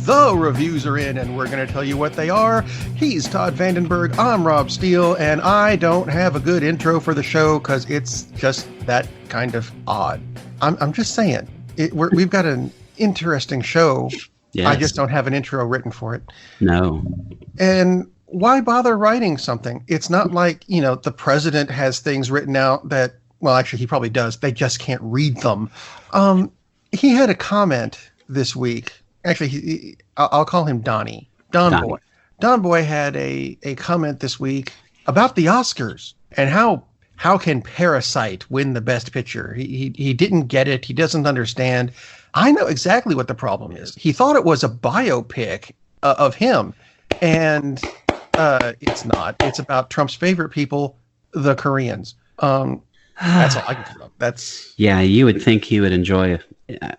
The reviews are in, and we're going to tell you what they are. He's Todd Vandenberg, I'm Rob Steele, and I don't have a good intro for the show because it's just that kind of odd. I'm just saying, we've got an interesting show. Yes. I just don't have an intro written for it. No. And why bother writing something? It's not like, the president has things written out that, well, actually, he probably does. They just can't read them. He had a comment this week. Actually, I'll call him Donnie. Don Boy. Don Boy had a comment this week about the Oscars and how can Parasite win the Best Picture? He didn't get it. He doesn't understand. I know exactly what the problem is. He thought it was a biopic of him, and it's not. It's about Trump's favorite people, the Koreans. That's all I can come up. Yeah, you would think he would enjoy.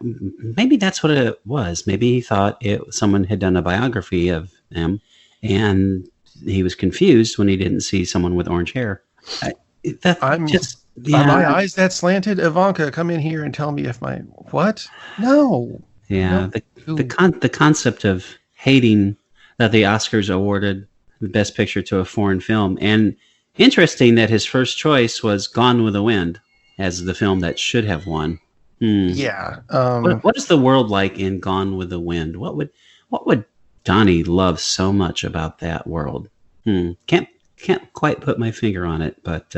Maybe that's what it was. Maybe he thought someone had done a biography of him, and he was confused when he didn't see someone with orange hair. Are my eyes that slanted? Ivanka, come in here and tell me if my what? No. Yeah, no. The concept of hating that the Oscars awarded the Best Picture to a foreign film, and interesting that his first choice was Gone with the Wind as the film that should have won. Yeah. What is the world like in Gone with the Wind? What would Donnie love so much about that world? Can't quite put my finger on it, but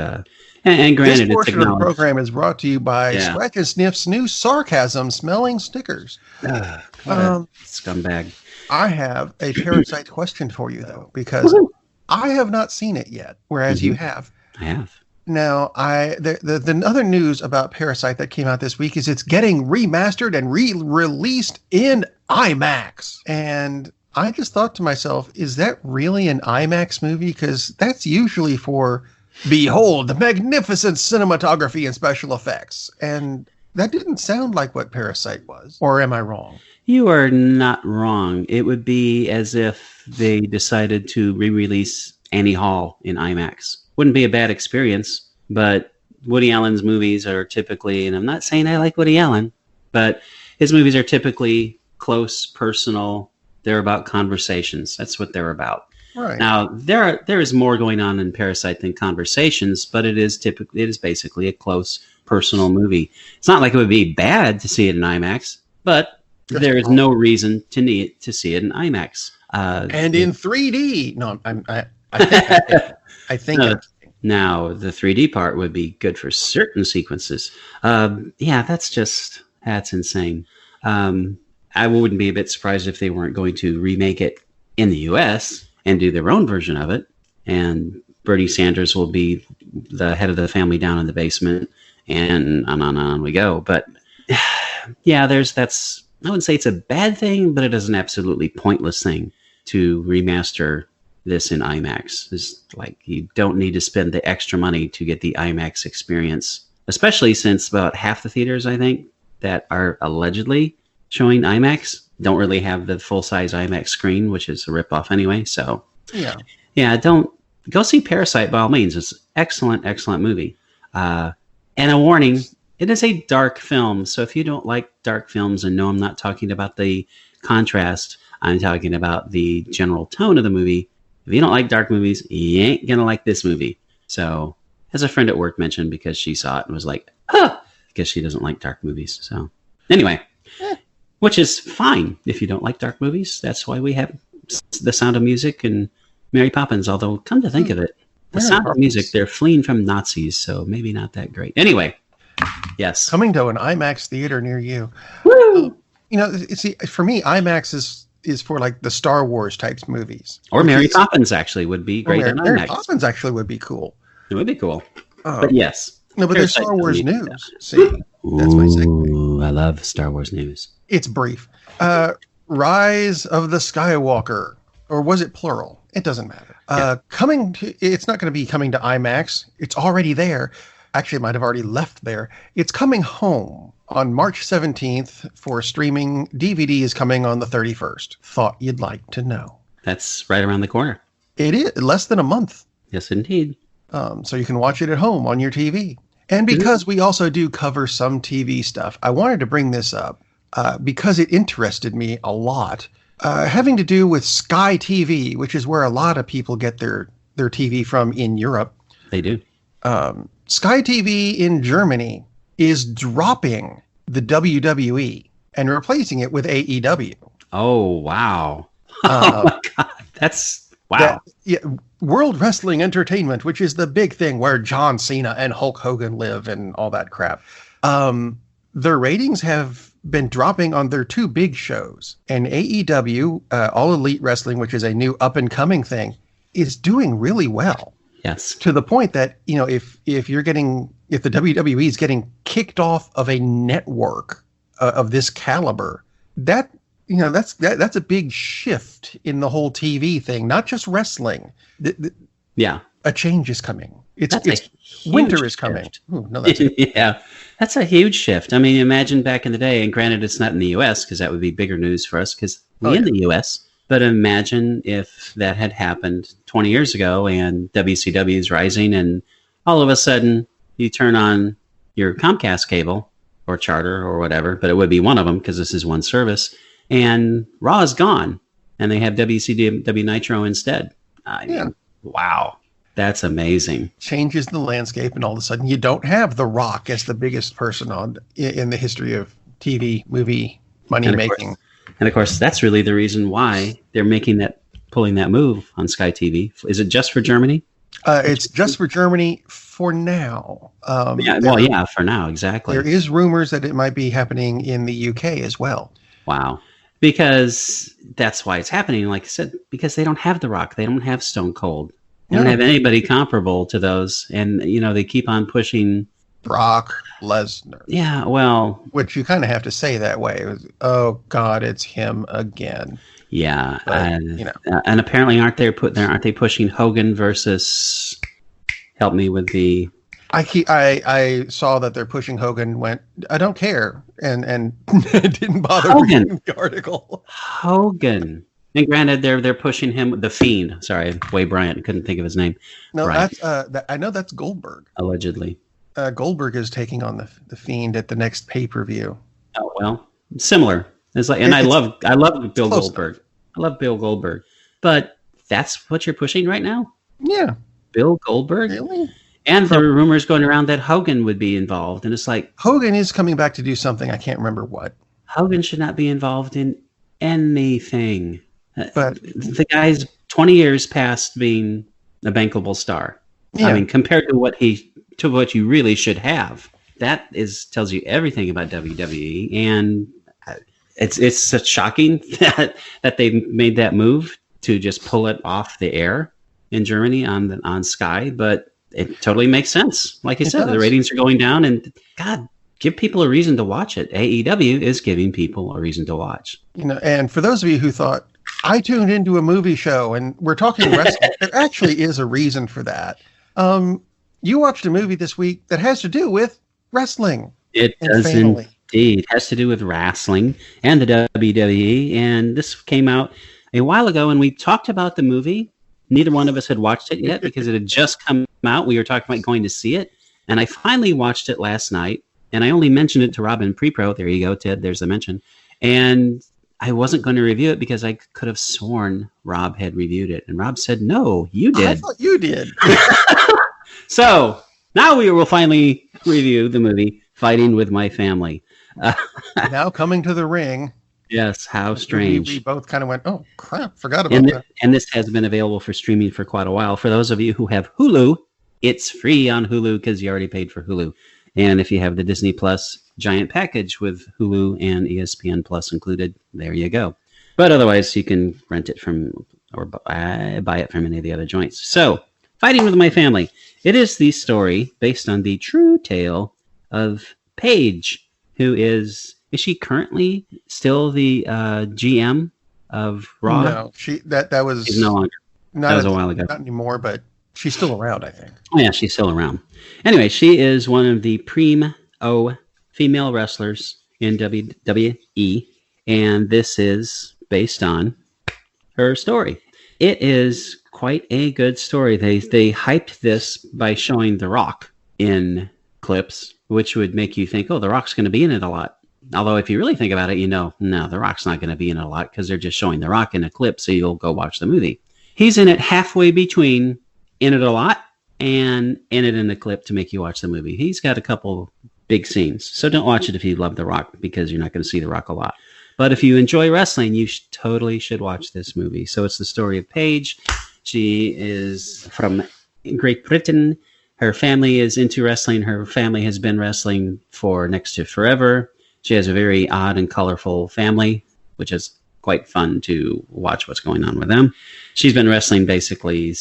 and granted, this portion of the program is brought to you by Scratch and Sniff's new sarcasm smelling stickers. Scumbag. I have a Parasite question for you though, because I have not seen it yet, whereas you have. I have. Now, the other news about Parasite that came out this week is it's getting remastered and re-released in IMAX. And I just thought to myself, is that really an IMAX movie? Because that's usually for, behold, the magnificent cinematography and special effects. And that didn't sound like what Parasite was. Or am I wrong? You are not wrong. It would be as if they decided to re-release Annie Hall in IMAX. Wouldn't be a bad experience, but Woody Allen's movies are typically, and I'm not saying I like Woody Allen, but his movies are typically close, personal. They're about conversations. That's what they're about. Right. Now, there is more going on in Parasite than conversations, but it is basically a close, personal movie. It's not like it would be bad to see it in IMAX, but there is no reason to need to see it in IMAX. And in 3D. No, I think. No, now, the 3D part would be good for certain sequences. That's insane. I wouldn't be a bit surprised if they weren't going to remake it in the U.S. and do their own version of it. And Bernie Sanders will be the head of the family down in the basement, and on we go. But yeah, I wouldn't say it's a bad thing, but it is an absolutely pointless thing to remaster this in IMAX. It's like you don't need to spend the extra money to get the IMAX experience, especially since about half the theaters, I think, that are allegedly showing IMAX don't really have the full-size IMAX screen, which is a ripoff anyway. So don't go see Parasite by all means. It's an excellent movie. And a warning, it is a dark film. So if you don't like dark films, and no, I'm not talking about the contrast, I'm talking about the general tone of the movie. If you don't like dark movies, you ain't gonna like this movie. So, as a friend at work mentioned, because she saw it and was like, because she doesn't like dark movies. So, anyway, which is fine if you don't like dark movies. That's why we have The Sound of Music and Mary Poppins. Although, come to think of it, The Sound of Music, they're fleeing from Nazis, so maybe not that great. Anyway, yes. Coming to an IMAX theater near you. Woo! See, for me, IMAX is for like the Star Wars types movies. Or Mary Poppins actually would be great on IMAX. Mary Poppins actually would be cool. It would be cool. But yes. No, but there's Star Wars news. See, that's my segment. I love Star Wars news. It's brief. Rise of the Skywalker. Or was it plural? It doesn't matter. It's not going to be coming to IMAX. It's already there. Actually, it might have already left there. It's coming home on March 17th for streaming. DVD is coming on the 31st. Thought you'd like to know. That's right around the corner. It is less than a month. Yes, indeed. So you can watch it at home on your TV. And because we also do cover some TV stuff, I wanted to bring this up because it interested me a lot. having to do with Sky TV, which is where a lot of people get their TV from in Europe. They do. Sky TV in Germany is dropping the WWE and replacing it with AEW. Oh, wow. Oh, my God. That's, wow. World Wrestling Entertainment, which is the big thing where John Cena and Hulk Hogan live and all that crap. Their ratings have been dropping on their two big shows. And AEW, All Elite Wrestling, which is a new up-and-coming thing, is doing really well. Yes. To the point that, if the WWE is getting kicked off of a network of this caliber, that's a big shift in the whole TV thing, not just wrestling. A change is coming. Winter is coming. Ooh, no, that's yeah, that's a huge shift. I mean, imagine back in the day, and granted, it's not in the U.S. because that would be bigger news for us because we're in the U.S., but imagine if that had happened 20 years ago and WCW is rising and all of a sudden you turn on your Comcast cable or Charter or whatever, but it would be one of them because this is one service, and Raw is gone and they have WCW Nitro instead. I mean, wow, that's amazing. Changes the landscape, and all of a sudden you don't have The Rock as the biggest person in the history of TV, movie, money making. And of course, that's really the reason why they're pulling that move on Sky TV. Is it just for Germany? It's just for Germany for now. For now, exactly. There is rumors that it might be happening in the UK as well. Wow. Because that's why it's happening, like I said, because they don't have The Rock. They don't have Stone Cold. They don't have anybody comparable to those. And, they keep on pushing Brock Lesnar. Yeah, well, which you kind of have to say that way. It was, oh God, it's him again. Yeah, but, and apparently aren't they pushing Hogan versus? Help me with the. I saw that they're pushing Hogan. Went, I don't care, and didn't bother reading the article. Hogan. And granted, they're pushing him, the Fiend. Sorry, Way Bryant. Couldn't think of his name. No, Bryant. I know that's Goldberg. Allegedly. Goldberg is taking on the Fiend at the next pay-per-view. Oh well, similar. It's like, and I love Bill Goldberg. I love Bill Goldberg, but that's what you're pushing right now. Yeah, Bill Goldberg. Really? And there were rumors going around that Hogan would be involved, and it's like Hogan is coming back to do something. I can't remember what. Hogan should not be involved in anything. But the guy's 20 years past being a bankable star. Yeah. I mean, compared to what you really should have, that tells you everything about WWE, and it's shocking that they made that move to just pull it off the air in Germany on Sky, but it totally makes sense. Like you said, the ratings are going down, and God, give people a reason to watch it. AEW is giving people a reason to watch. And for those of you who thought I tuned into a movie show and we're talking wrestling, there actually is a reason for that. You watched a movie this week that has to do with wrestling. It does indeed. It has to do with wrestling and the WWE. And this came out a while ago, and we talked about the movie. Neither one of us had watched it yet because it had just come out. We were talking about going to see it. And I finally watched it last night. And I only mentioned it to Rob in pre-pro. There you go, Ted. There's the mention. And I wasn't going to review it because I could have sworn Rob had reviewed it. And Rob said, no, you did. I thought you did. So now we will finally review the movie Fighting with My Family. Now coming to the ring. Yes, how strange. We both kind of went, oh, crap, forgot about that. And this has been available for streaming for quite a while. For those of you who have Hulu, it's free on Hulu because you already paid for Hulu. And if you have the Disney Plus giant package with Hulu and ESPN Plus included, there you go. But otherwise, you can rent it or buy it from any of the other joints. So, Fighting with My Family. It is the story based on the true tale of Paige, who is she currently still the GM of Raw? No, she's no longer. That was a while ago. Not anymore, but she's still around, I think. Oh yeah, she's still around. Anyway, she is one of the primo female wrestlers in WWE, and this is based on her story. It is quite a good story. They hyped this by showing The Rock in clips, which would make you think, oh, The Rock's going to be in it a lot. Although if you really think about it, no, The Rock's not going to be in it a lot because they're just showing The Rock in a clip, so you'll go watch the movie. He's in it halfway between in it a lot and in it in the clip to make you watch the movie. He's got a couple big scenes, so don't watch it if you love The Rock because you're not going to see The Rock a lot. But if you enjoy wrestling, you totally should watch this movie. So it's the story of Paige. She is from Great Britain. Her family is into wrestling. Her family has been wrestling for next to forever. She has a very odd and colorful family, which is quite fun to watch what's going on with them. She's been wrestling basically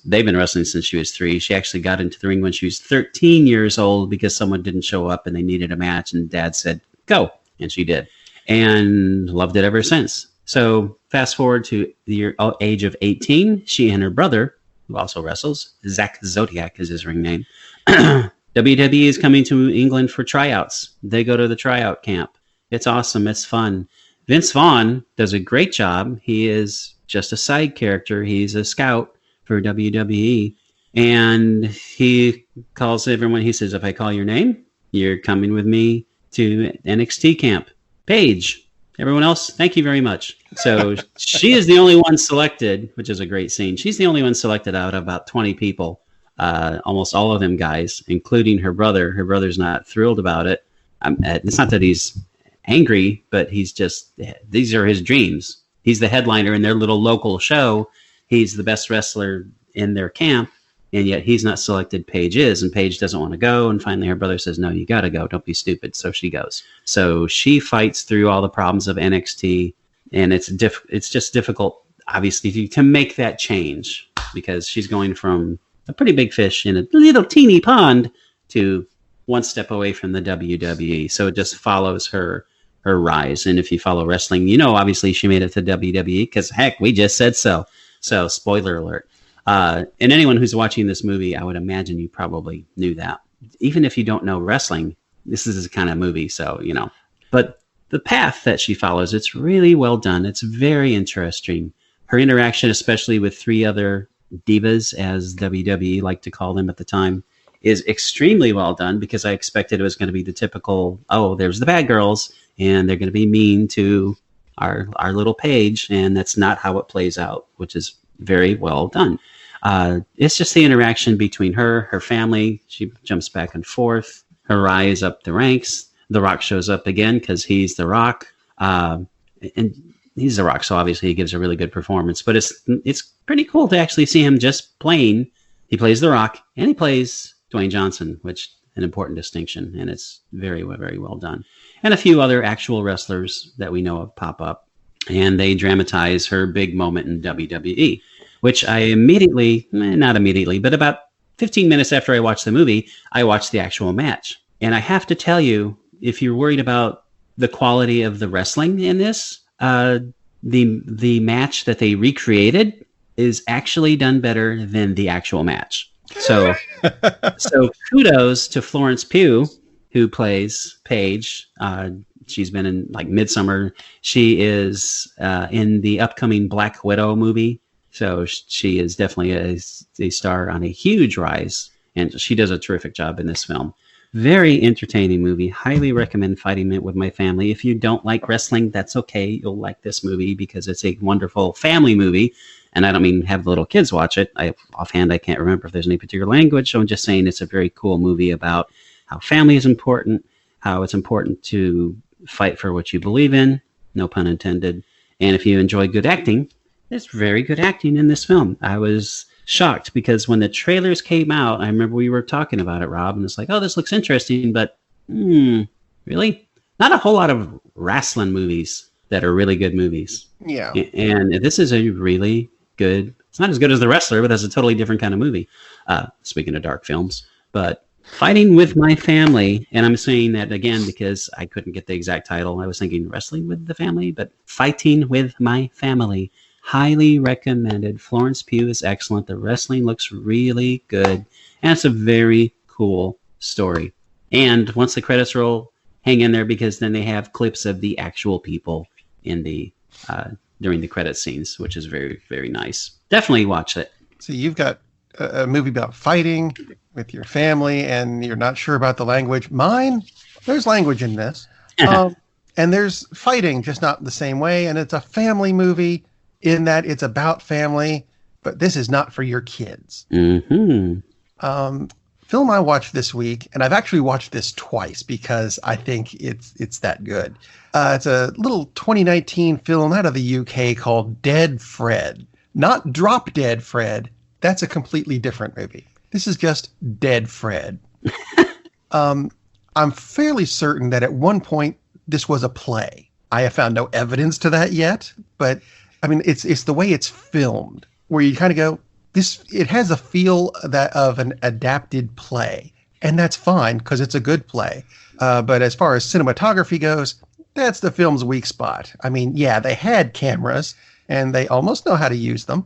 they've been wrestling since she was 3. She actually got into the ring when she was 13 years old because someone didn't show up and they needed a match, and Dad said, go. And she did. And loved it ever since. So fast forward to the age of 18, she and her brother, who also wrestles, Zach Zodiac is his ring name, WWE is coming to England for tryouts. They go to the tryout camp. It's awesome. It's fun. Vince Vaughn does a great job. He is just a side character. He's a scout for WWE. And he calls everyone. He says, if I call your name, you're coming with me to NXT camp. Paige. Everyone else, thank you very much. So she is the only one selected, which is a great scene. She's the only one selected out of about 20 people, almost all of them guys, including her brother. Her brother's not thrilled about it. It's not that he's angry, but he's just, these are his dreams. He's the headliner in their little local show. He's the best wrestler in their camp, and yet he's not selected. Paige is, and Paige doesn't want to go. And finally her brother says, no, you got to go. Don't be stupid. So she goes. So she fights through all the problems of NXT, and it's just difficult, obviously, to make that change because she's going from a pretty big fish in a little teeny pond to one step away from the WWE. So it just follows her rise. And if you follow wrestling, obviously she made it to WWE because, heck, we just said so. So spoiler alert. And anyone who's watching this movie, I would imagine you probably knew that. Even if you don't know wrestling, this is the kind of movie, so, But the path that she follows, it's really well done. It's very interesting. Her interaction, especially with 3 other divas, as WWE liked to call them at the time, is extremely well done because I expected it was going to be the typical, there's the bad girls, and they're going to be mean to our little Paige, and that's not how it plays out, which is very well done. It's just the interaction between her family. She jumps back and forth. Her rise up the ranks. The Rock shows up again because he's The Rock. And he's The Rock, so obviously he gives a really good performance. But it's pretty cool to actually see him just playing. He plays The Rock, and he plays Dwayne Johnson, which an important distinction, and it's very, very well done. And a few other actual wrestlers that we know of pop up, and they dramatize her big moment in WWE, which I not immediately, but about 15 minutes after I watched the movie, I watched the actual match. And I have to tell you, if you're worried about the quality of the wrestling in this, the match that they recreated is actually done better than the actual match. So kudos to Florence Pugh, who plays Paige. She's been in like Midsummer. She is in the upcoming Black Widow movie. So she is definitely a star on a huge rise, and she does a terrific job in this film. Very entertaining movie. Highly recommend Fighting It with my family. If you don't like wrestling, that's okay. You'll like this movie because it's a wonderful family movie. And I don't mean have the little kids watch it. Offhand, I can't remember if there's any particular language. So I'm just saying it's a very cool movie about how family is important, how it's important to fight for what you believe in, no pun intended. And if you enjoy good acting, there's very good acting in this film. I was shocked because when the trailers came out, I remember we were talking about it, Rob, and it's like, this looks interesting, but really? Not a whole lot of wrestling movies that are really good movies. Yeah. And this is a really good, it's not as good as The Wrestler, but that's a totally different kind of movie. Speaking of dark films, but Fighting with My Family, and I'm saying that again because I couldn't get the exact title. I was thinking Wrestling with the Family, but Fighting with My Family. Highly recommended. Florence Pugh is excellent. The wrestling looks really good, and it's a very cool story. And once the credits roll, hang in there because then they have clips of the actual people in the during the credit scenes, which is very, very nice. Definitely watch it. So you've got a movie about fighting with your family, and you're not sure about the language. Mine, there's language in this. And there's fighting, just not the same way. And it's a family movie in that it's about family, but this is not for your kids. Mm-hmm. Film I watched this week, and I've actually watched this twice because I think it's that good. It's a little 2019 film out of the UK called Dead Fred. Not Drop Dead Fred. That's a completely different movie. This is just Dead Fred. I'm fairly certain that at one point this was a play. I have found no evidence to that yet, but I mean, it's the way it's filmed, where you kind of go, it has a feel of an adapted play, and that's fine because it's a good play. But as far as cinematography goes, that's the film's weak spot. I mean, yeah, they had cameras and they almost know how to use them.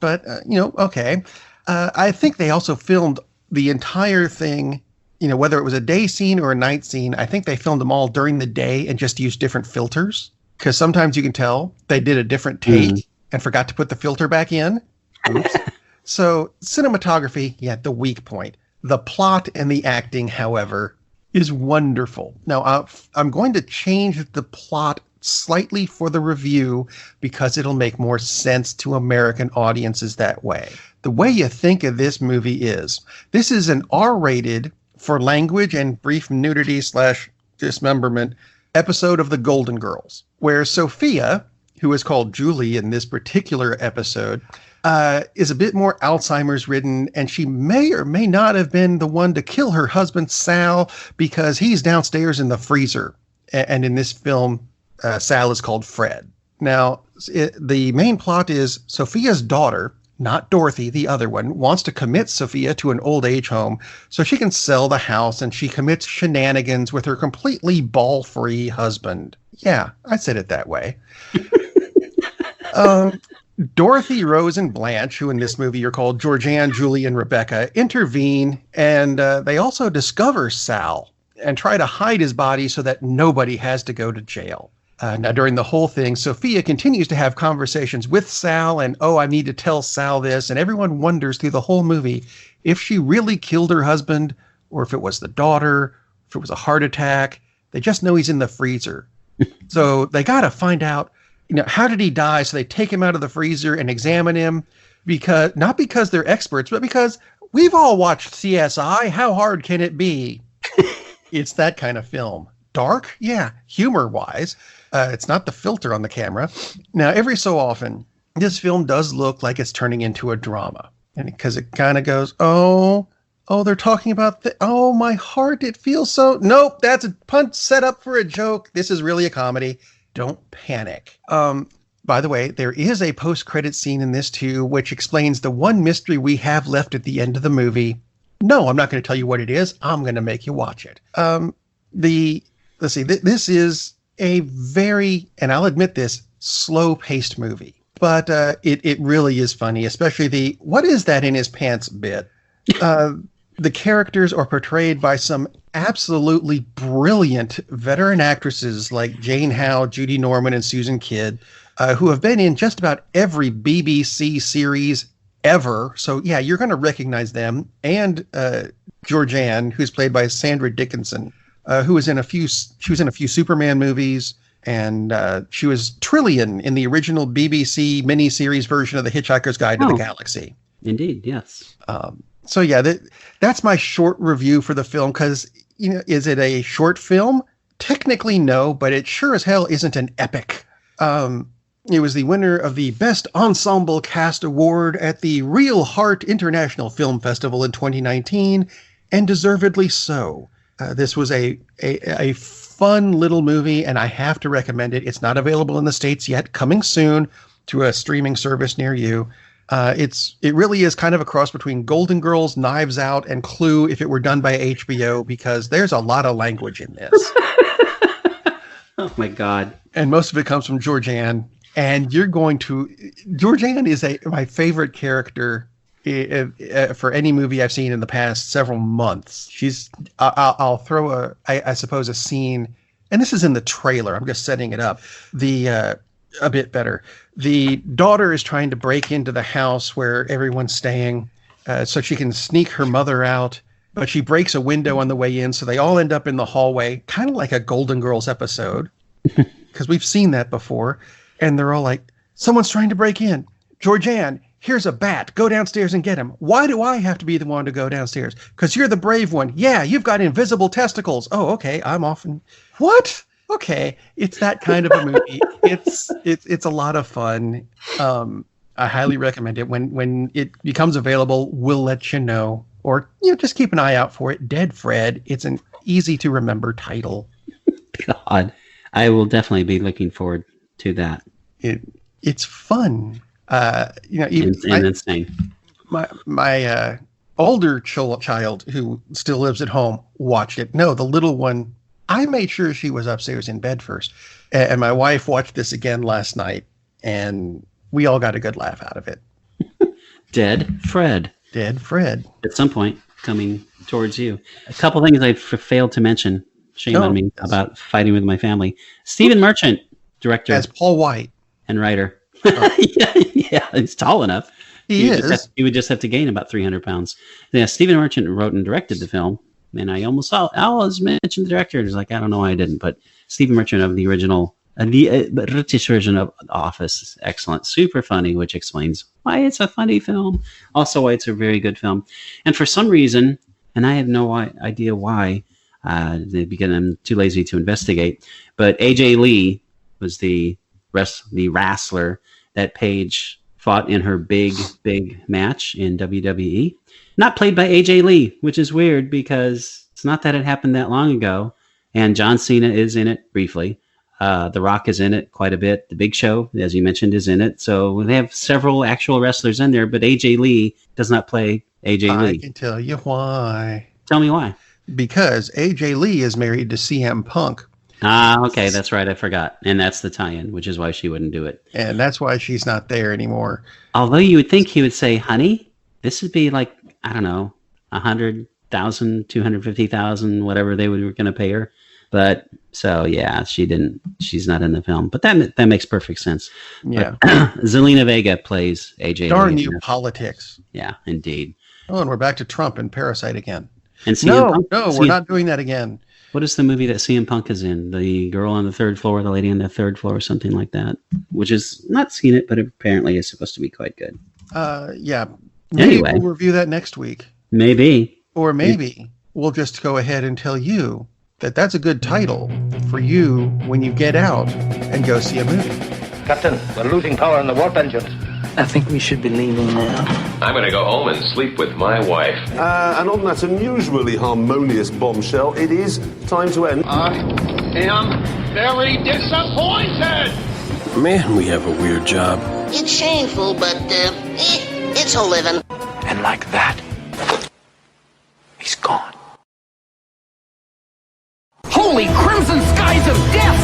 Okay. I think they also filmed the entire thing, whether it was a day scene or a night scene. I think they filmed them all during the day and just used different filters, because sometimes you can tell they did a different take and forgot to put the filter back in. Oops. So cinematography, yeah, the weak point. The plot and the acting, however, is wonderful. Now, I'm going to change the plot slightly for the review because it'll make more sense to American audiences that way. The way you think of this movie is, this is an R-rated, for language and brief nudity / dismemberment, episode of The Golden Girls, where Sophia, who is called Julie in this particular episode, is a bit more Alzheimer's ridden, and she may or may not have been the one to kill her husband, Sal, because he's downstairs in the freezer. And in this film, Sal is called Fred. Now, the main plot is Sophia's daughter, not Dorothy, the other one, wants to commit Sophia to an old age home so she can sell the house, and she commits shenanigans with her completely ball-free husband. Yeah, I said it that way. Dorothy, Rose, and Blanche, who in this movie are called Georgianne, Julie, and Rebecca, intervene, and they also discover Sal and try to hide his body so that nobody has to go to jail. Now, during the whole thing, Sophia continues to have conversations with Sal, and, I need to tell Sal this, and everyone wonders through the whole movie if she really killed her husband, or if it was the daughter, if it was a heart attack. They just know he's in the freezer. So they got to find out, how did he die? So they take him out of the freezer and examine him, not because they're experts, but because we've all watched CSI. How hard can it be? It's that kind of film. Dark? Yeah. Humor-wise. It's not the filter on the camera. Now, every so often, this film does look like it's turning into a drama. And because it kind of goes, they're talking about, my heart, it feels so. Nope, that's a punch set up for a joke. This is really a comedy. Don't panic. By the way, there is a post-credit scene in this too, which explains the one mystery we have left at the end of the movie. No, I'm not going to tell you what it is. I'm going to make you watch it. This is a very, and I'll admit this, slow-paced movie. But it really is funny, especially what is that in his pants bit? The characters are portrayed by some absolutely brilliant veteran actresses like Jane Howe, Judy Norman, and Susan Kidd, who have been in just about every BBC series ever. So yeah, you're going to recognize them. And Georgianne, who's played by Sandra Dickinson, who was in a few Superman movies, and she was Trillian in the original BBC miniseries version of The Hitchhiker's Guide to the Galaxy. Indeed, yes. So yeah, that's my short review for the film, because, is it a short film? Technically, no, but it sure as hell isn't an epic. It was the winner of the Best Ensemble Cast Award at the Real Heart International Film Festival in 2019, and deservedly so. This was a fun little movie, and I have to recommend it. It's not available in the States yet, coming soon to a streaming service near you. It really is kind of a cross between Golden Girls, Knives Out, and Clue if it were done by HBO, because there's a lot of language in this. Oh my God. And most of it comes from Georgianne. And Georgianne is my favorite character for any movie I've seen in the past several months. I'll throw I suppose a scene, and this is in the trailer. I'm just setting it up. A bit better. The daughter is trying to break into the house where everyone's staying, so she can sneak her mother out. but she breaks a window on the way in, so they all end up in the hallway, kind of like a Golden Girls episode, because we've seen that before. And they're all like, someone's trying to break in. Georgianne, here's a bat. Go downstairs and get him. Why do I have to be the one to go downstairs? Because you're the brave one. Yeah, you've got invisible testicles. Oh, okay, I'm off. What? Okay, it's that kind of a movie. It's a lot of fun. I highly recommend it. When it becomes available, we'll let you know. Or just keep an eye out for it. Dead Fred. It's an easy to remember title. God, I will definitely be looking forward to that. It's fun. Even insane. My older child who still lives at home watched it. No, the little one. I made sure she was upstairs in bed first, and my wife watched this again last night, and we all got a good laugh out of it. Dead Fred. Dead Fred. At some point, coming towards you. A couple things I failed to mention. Shame on me about fighting with my family. Stephen Merchant, director. As Paul White. And writer. Oh. yeah, he's tall enough. He would just have to gain about 300 pounds. Yeah, Stephen Merchant wrote and directed the film. And I almost mentioned the director. It's like, I don't know why I didn't. But Stephen Merchant of the original, the British version of Office is excellent. Super funny, which explains why it's a funny film. Also why it's a very good film. And for some reason, and I have no idea why, because I'm too lazy to investigate, but AJ Lee was the wrestler that Paige fought in her big match in WWE. Not played by AJ Lee, which is weird because it's not that it happened that long ago. And John Cena is in it briefly. The Rock is in it quite a bit. The Big Show, as you mentioned, is in it. So they have several actual wrestlers in there, but AJ Lee does not play AJ Lee. I can tell you why. Tell me why. Because AJ Lee is married to CM Punk. Okay, that's right. I forgot. And that's the tie-in, which is why she wouldn't do it. And that's why she's not there anymore. Although you would think he would say, honey, this would be like, I don't know, 100,000, 250,000, whatever they were going to pay her. But so, yeah, she's not in the film. But that makes perfect sense. Yeah. Zelina Vega plays AJ. Darn you, politics. Yeah, indeed. Oh, and we're back to Trump and Parasite again. And we're not doing that again. What is the movie that CM Punk is in? The girl on the third floor, the lady on the third floor, or something like that. Which is not seen it, but apparently is supposed to be quite good. Yeah. Maybe Anyway, we'll review that next week. Maybe. Or maybe we'll just go ahead and tell you that that's a good title for you when you get out and go see a movie. Captain, we're losing power in the warp engines. I think we should be leaving now. I'm going to go home and sleep with my wife. And on that unusually harmonious bombshell, it is time to end. I am very disappointed! Man, we have a weird job. It's shameful, but, it's a living. And like that, he's gone. Holy crimson skies of death!